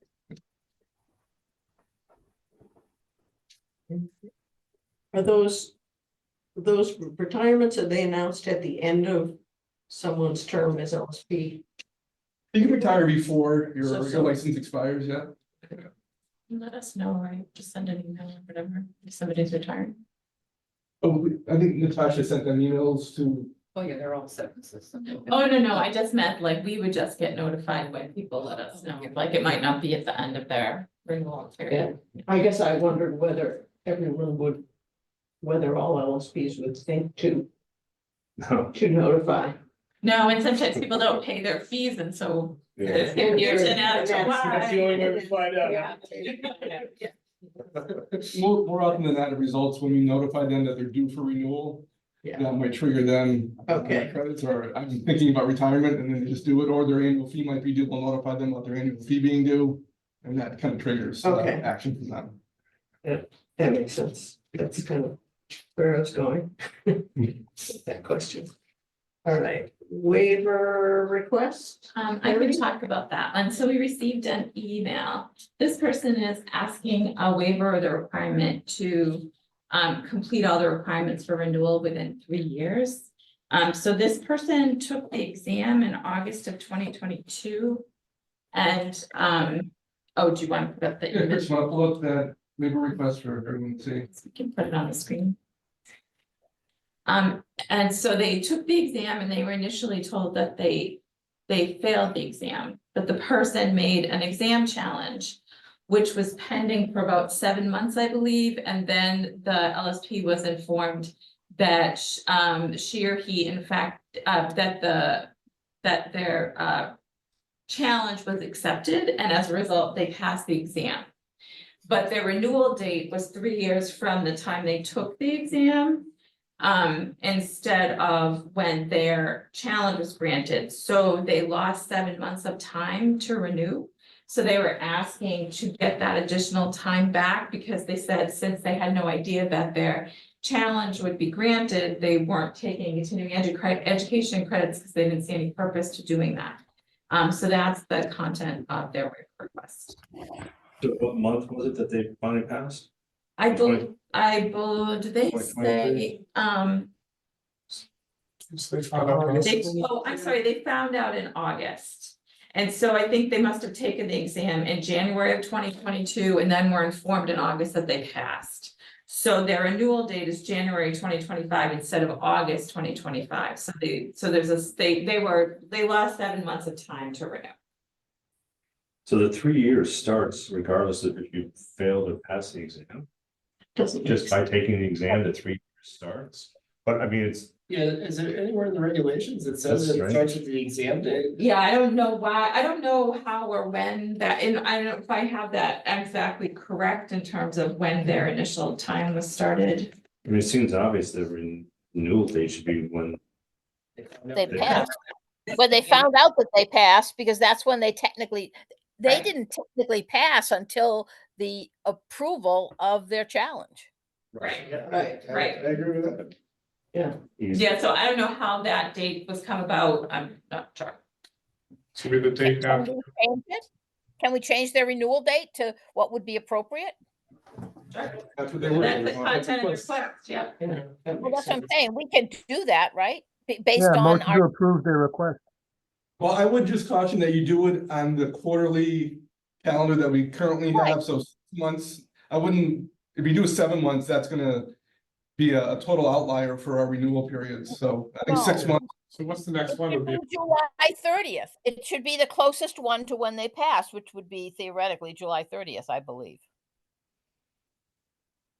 are those retirements, are they announced at the end of someone's term as LSP? You can retire before So- your license expires, yeah? Let us know, right? Just send an email or whatever, if somebody's retiring. Oh, I think Natasha sent them emails to, Oh, yeah, they're all set in the system. Oh, no, I just meant like we would just get notified when people let us know, like it might not be at the end of their renewal period. I guess I wondered whether whether all LSPs would think to No. notify. No, and sometimes people don't pay their fees and so there's Yeah. confusion as to That's the only way why. to find out. more often than not, it results when we notify them that they're due for renewal. Yeah. that might trigger them. Okay. Credits, or I'm thinking about retirement and then they just do it, or their annual fee might be due, we'll notify them about their annual fee being due. And that kind of triggers Okay. action from them. That makes sense. That's kind of where I was going. with that question. All right, waiver request? I Mary? can talk about that. And so we received an email. This person is asking a waiver of the requirement to complete all the requirements for renewal within 3 years. So this person took the exam in August of 2022. And oh, do you want to put up the Yeah, email? Chris, want to pull up that waiver request for everyone to see? We can put it on the screen. And so they took the exam and they were initially told that they failed the exam, but the person made an exam challenge, which was pending for about 7 months, I believe, and then the LSP was informed that she or he, in fact, that their challenge was accepted, and as a result, they passed the exam. But their renewal date was 3 years from the time they took the exam, instead of when their challenge was granted. So they lost 7 months of time to renew. So they were asking to get that additional time back because they said since they had no idea that their challenge would be granted, they weren't taking continuing education credits because they didn't see any purpose to doing that. So that's the content of their waiver request. So what month was it that they finally passed? I believe, did they say, I'm sorry, they found out in August. And so I think they must have taken the exam in January of 2022 and then were informed in August that they passed. So their renewal date is January 2025 instead of August 2025. So they lost 7 months of time to renew. So the 3 years starts regardless of if you failed or passed the exam, Doesn't just by taking the exam, the 3 years starts. But I mean, it's, Yeah, is there anywhere in the regulations that says That's it right. starts with the exam date? Yeah, I don't know why, I don't know how or when that, and I don't know if I have that exactly correct in terms of when their initial time was started. I mean, it seems obvious that renewal date should be when They they passed. When they found out that they passed, because that's when they technically, they Right. didn't technically pass until the approval of their challenge. Right. Right. I agree with that. Yeah. Yeah, so I don't know how that date was come about, I'm not sure. So we the date Can we change it? Can we change their renewal date to what would be appropriate? That's what they were. That's the content of the request, yeah. Yeah, that Well, makes that's what I'm sense. saying. We can do that, right? Based Yeah, on motion to our, approve their request. Well, I would just caution that you do it on the quarterly calendar that we currently Right. have, so 6 months. I wouldn't, if you do 7 months, that's gonna be a total outlier for our renewal periods, so I think 6 No. months. So what's the it next one should would be? be July 30th. It should be the closest one to when they pass, which would be theoretically July 30th, I believe.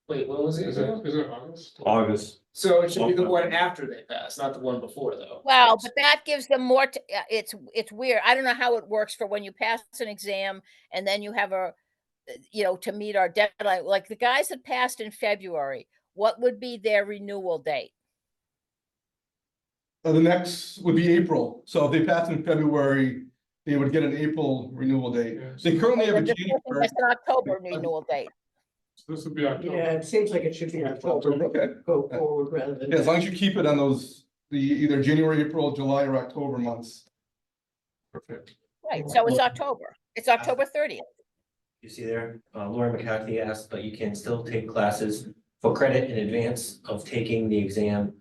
Wait, when was the exam? Is it August? August. So it should be the one after they pass, not the one before though. Well, but that gives them more, it's weird. I don't know how it works for when you pass an exam and then you have to meet our deadline. Like the guys that passed in February, what would be their renewal date? The next would be April, so if they pass in February, they would get an April renewal date. They currently have a And this person January. has an October renewal date. This would be Yeah, it seems like it should be October, Okay. go forward rather than. Yeah, as long as you keep it on those, the either January, April, July, or October months. Perfect. Right, so it's October. It's October 30th. You see there, Laura McCarthy asked, but you can still take classes for credit in advance of taking the exam.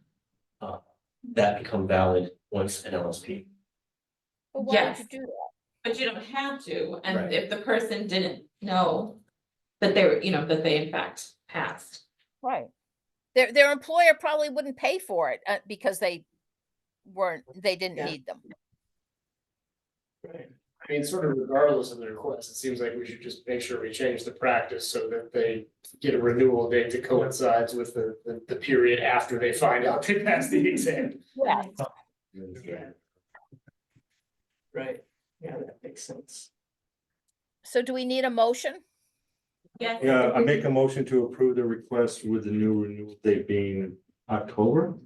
That become valid once an LSP. But why would Yes. you do that? But you don't have to, and Right. if the person didn't know that they were, that they in fact passed. Right. Their employer probably wouldn't pay for it because they didn't Yeah. need them. Right. I mean, sort of regardless of the request, it seems like we should just make sure we change the practice so that they get a renewal date that coincides with the period after they find out they passed the exam. Yeah. Yeah. Right, yeah, that makes sense. So do we need a motion? Yes. Yeah, I make a motion to approve the request with the new renewal date being October.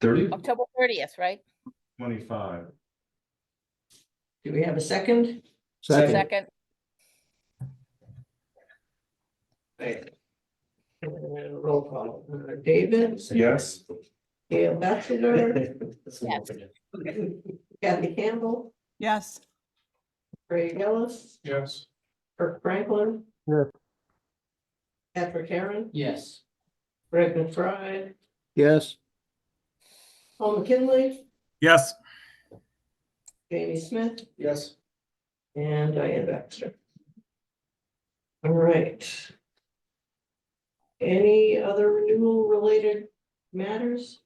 October 30th, right? 25. Do we have a second? Second, Second, Roll call. David, Yes. Gail Batchelor, Yes. Kathy Campbell, Yes, Craig Ellis, Yes. Kirk Franklin. Yes. Patrick Heron, Yes. Greg McBride, yes, Paul McKinley, Yes. Jamie Smith, Yes. and Diane Baxter. All right. Any other renewal related matters?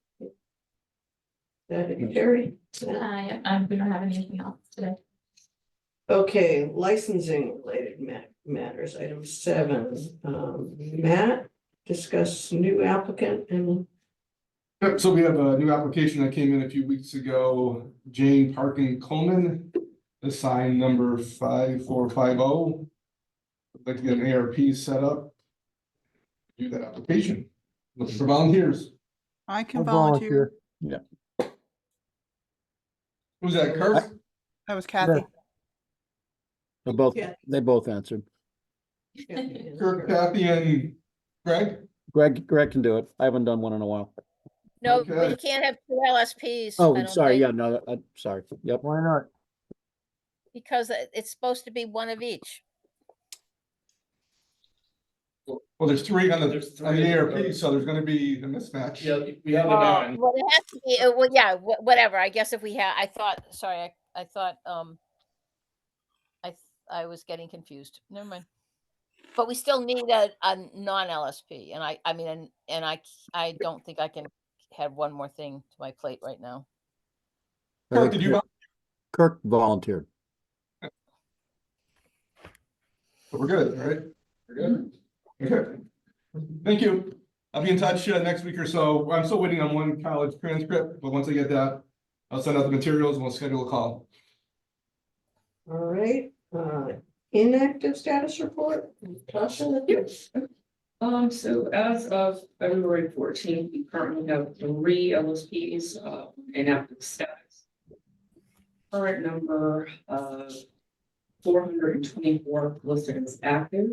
That Terry? We don't have anything else today. Okay, licensing related matters, item 7. Matt, discuss new applicant and Yep, so we have a new application that came in a few weeks ago, Jane Parkin Coleman, assigned number 5450. I'd like to get an ARP set up. Do that application. Looking for volunteers. I can I'll volunteer. Who's that, Kirk? That was Kathy. Yeah. they both answered. Kirk, Kathy, and Greg? Greg can do it. I haven't done one in a while. no, but Okay. you can't have 2 LSPs. I Oh, don't sorry, think, yeah, no, sorry, yep. Why not? because it's supposed to be one of each. Well, there's 3 on There's the 3 ARP, so there's gonna be a mismatch. Yeah, we have it Oh, on. well, it has to be, well, yeah, whatever, I guess if we have, I thought, sorry, I thought, I was getting confused, never mind. But we still need a non-LSP, and I mean, and I don't think I can have one more thing to my plate right now. Kirk, did you? Kirk volunteered. We're good, right? We're good. Okay. Thank you. I'll be in touch next week or so. I'm still waiting on one college transcript, but once I get that, I'll send out the materials and we'll schedule a call. all right, inactive status report. Tasha? Yes. So as of February 14th, we currently have 3 LSPs in active status. Current number of 424 listed as active.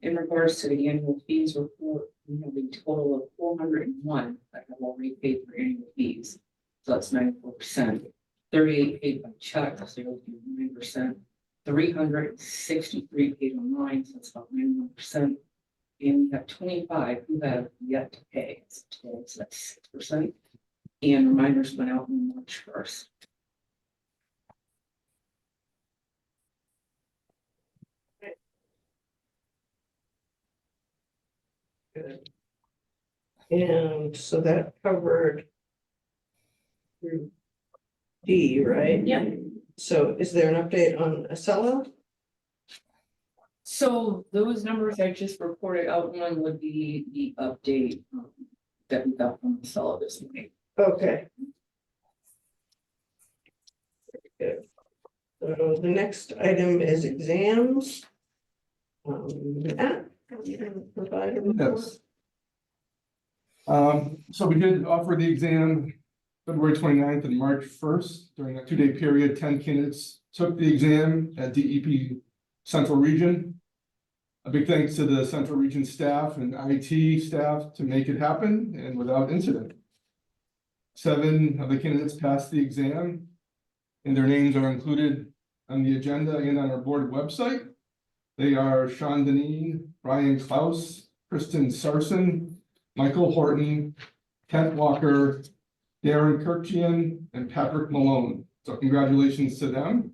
In regards to the annual fees report, we have a total of 401 that have already paid for annual fees. So that's 94%. 38 paid by check, so 9%. 363 paid online, so that's about 91%. And we have 25 who have yet to pay, so that's 6%. And reminders went out on March 1st. Good. And so that covered through D, right? Yeah. So is there an update on Acela? So those numbers I just reported out, one would be the update that we got from Casella this morning. Okay. Good. So the next item is exams. Matt, you can provide a report? Yes. So we did offer the exam February 29th and March 1st. During that 2-day period, 10 candidates took the exam at DEP Central Region. A big thanks to the Central Region staff and IT staff to make it happen and without incident. 7 of the candidates passed the exam, and their names are included on the agenda and on our board website. They are Sean Deneen, Brian Klaus, Kristen Sarson, Michael Horton, Kent Walker, Darren Kirchian, and Patrick Malone. So congratulations to them.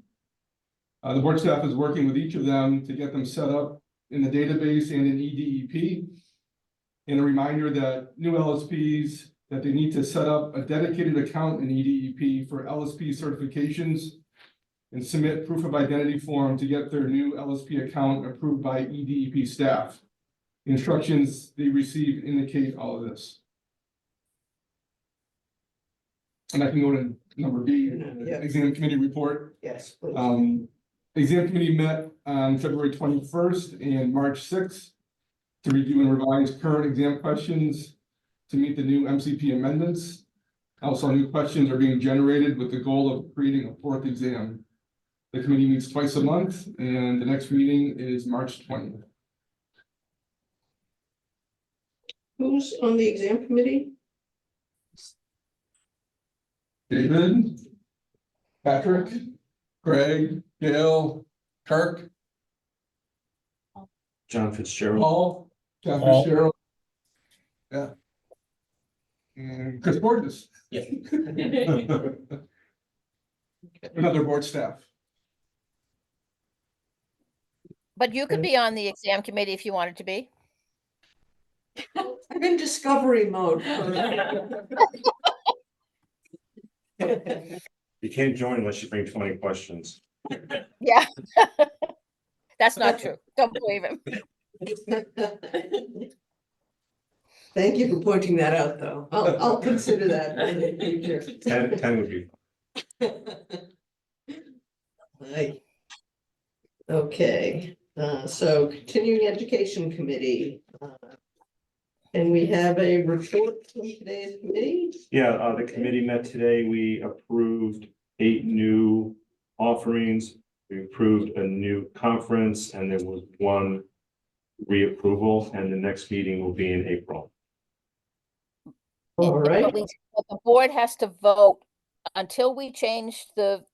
The board staff is working with each of them to get them set up in the database and in EDEP. And a reminder that new LSPs, that they need to set up a dedicated account in EDEP for LSP certifications and submit proof of identity form to get their new LSP account approved by EDEP staff. The instructions they receive indicate all of this. And I can go to number B, Yeah. exam committee report. Yes, please. Exam committee met on February 21st and March 6th to review and revise current exam questions to meet the new MCP amendments. Also, new questions are being generated with the goal of creating a fourth exam. The committee meets twice a month, and the next meeting is March 20th. Who's on the exam committee? David, Patrick, Greg, Gail, Kirk, John Fitzgerald. Paul, Jeff Paul. Fitzgerald. Yeah. And Chris Borges. Yeah. Another board staff. But you could be on the exam committee if you wanted to be. I'm in discovery mode. You can't join unless you bring 20 questions. Yeah. That's not true. Don't believe him. Thank you for pointing that out, though. I'll consider that in the future. 10 would be. Right. Okay, so continuing education committee. And we have a report from today's committee. Yeah, the committee met today. We approved 8 new offerings. We approved a new conference, and there was 1 reapproval, and the next meeting will be in April. All right. But the board has to vote until we change the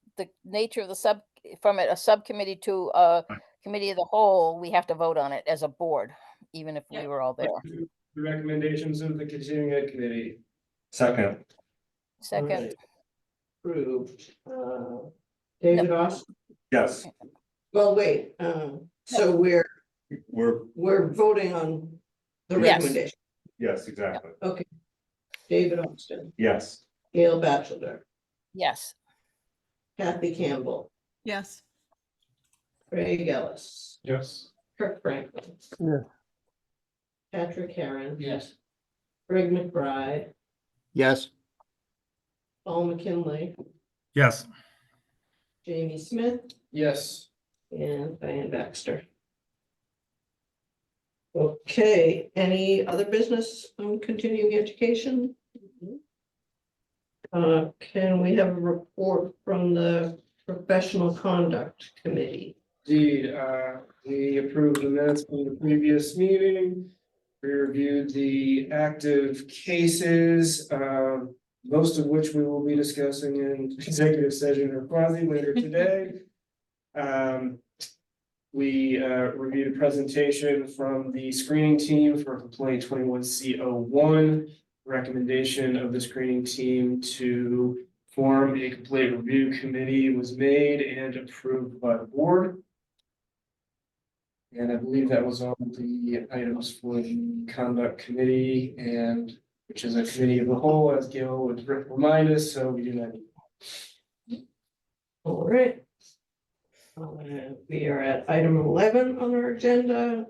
nature of the from a subcommittee to a committee of the whole. We have to vote on it as a board, even if we were all there. The recommendations of the continuing ed committee. Second. Second. Right. Approved. David Austin? Yes. Well, wait, so we're We're, voting on the Yes. recommendation. yes, exactly. Okay. David Austin, Yes. Gail Batchelder, Yes. Kathy Campbell, Yes. Craig Ellis, Yes. Kirk Franklin, Yes. Patrick Heron, Yes. Greg McBride, Yes, Paul McKinley, Yes. Jamie Smith, Yes. and Diane Baxter. Okay, any other business on continuing education? Can we have a report from the professional conduct committee? Indeed, we approved the minutes from the previous meeting. We reviewed the active cases, most of which we will be discussing in executive session or quasi later today. We reviewed a presentation from the screening team for complaint 21C01. Recommendation of the screening team to form a complaint review committee was made and approved by the board. And I believe that was all the items for the conduct committee, and which is a committee of the whole, as Gail would remind us, so we do not need. All right. We are at item 11 on our agenda,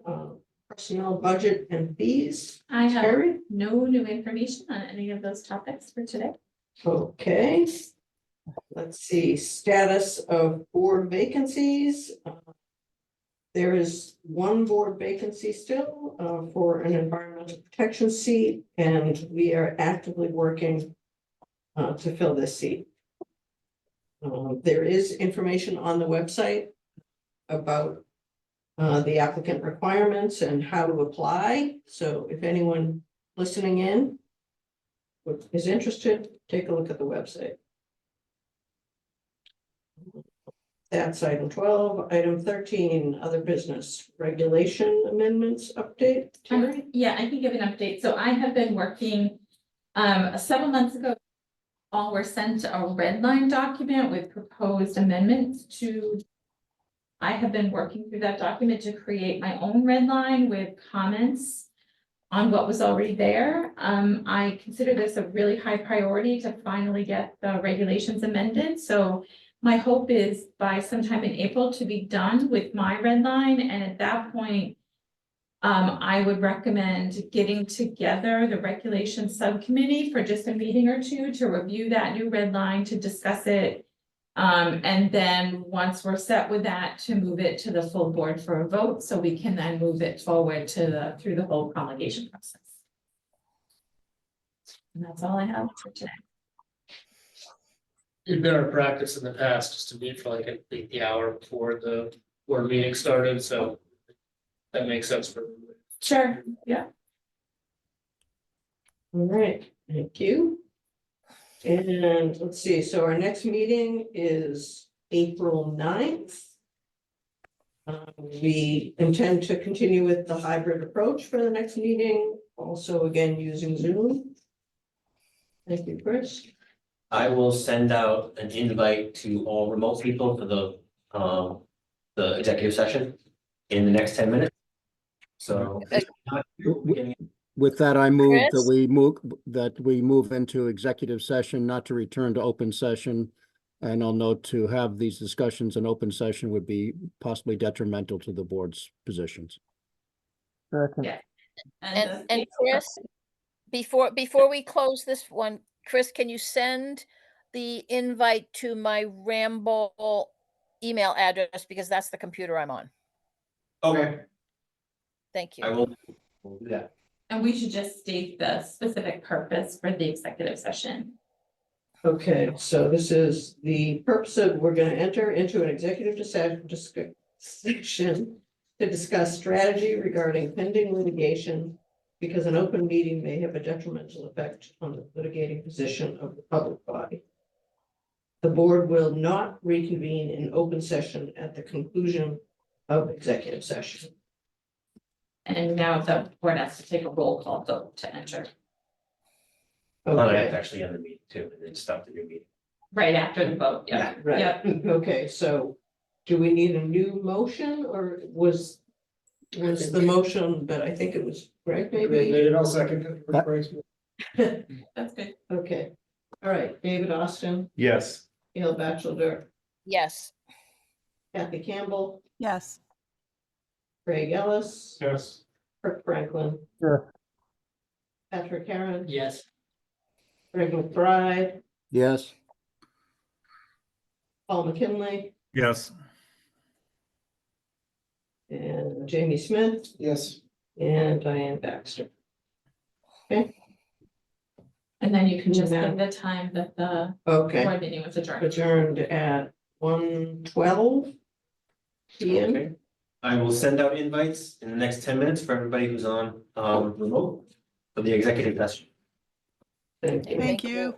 personnel budget and fees. I have Terry? no new information on any of those topics for today. Okay. Let's see, status of board vacancies. There is 1 board vacancy still for an environmental protection seat, and we are actively working to fill this seat. There is information on the website about the applicant requirements and how to apply. So if anyone listening in is interested, take a look at the website. That's item 12. Item 13, other business regulation amendments update. Terry? Yeah, I can give an update. So I have been working, several months ago, all were sent a red line document with proposed amendments to. I have been working through that document to create my own red line with comments on what was already there. I consider this a really high priority to finally get the regulations amended. So my hope is by sometime in April to be done with my red line, and at that point, I would recommend getting together the regulations subcommittee for just a meeting or 2 to review that new red line, to discuss it. And then once we're set with that, to move it to the full board for a vote, so we can then move it forward to through the whole promulgation process. And that's all I have for today. It'd been our practice in the past just to meet for like the hour before the board meeting started, so that makes sense for me. Sure, yeah. All right, thank you. And let's see, so our next meeting is April 9th. We intend to continue with the hybrid approach for the next meeting, also again using Zoom. Thank you, Chris. I will send out an invite to all remote people for the executive session in the next 10 minutes. So. With that, I move Chris? that we move into executive session, not to return to open session. And I'll note to have these discussions in open session would be possibly detrimental to the board's positions. Second. Yeah. And Chris, before we close this one, Chris, can you send the invite to my Ramble email address, because that's the computer I'm on? Okay, Thank you. I will do that. And we should just state the specific purpose for the executive session. Okay, so this is the purpose of, we're gonna enter into an executive session to discuss strategy regarding pending litigation, because an open meeting may have a detrimental effect on the litigating position of the public body. The board will not reconvene in open session at the conclusion of executive session. And now the board has to take a roll call vote to enter I have to Okay, actually end the meeting too, and then stop the new meeting. right after the vote, yeah. right, Yep. okay, so do we need a new motion, or was the motion, but I think it was Greg maybe? I'll second it. That's good. Okay, all right, David Austin, Yes. Gail Batchelder, Yes. Kathy Campbell, Yes. Craig Ellis, Yes. Kirk Franklin. Yes. Patrick Heron, Yes. Greg McBride, Yes. Paul McKinley, Yes. and Jamie Smith, Yes. and Diane Baxter. And then you can just Yeah. give the time that the Okay, board meeting was adjourned. adjourned at 1:12 p.m. Okay. I will send out invites in the next 10 minutes for everybody who's on remote for the executive session. Thank you. Thank you.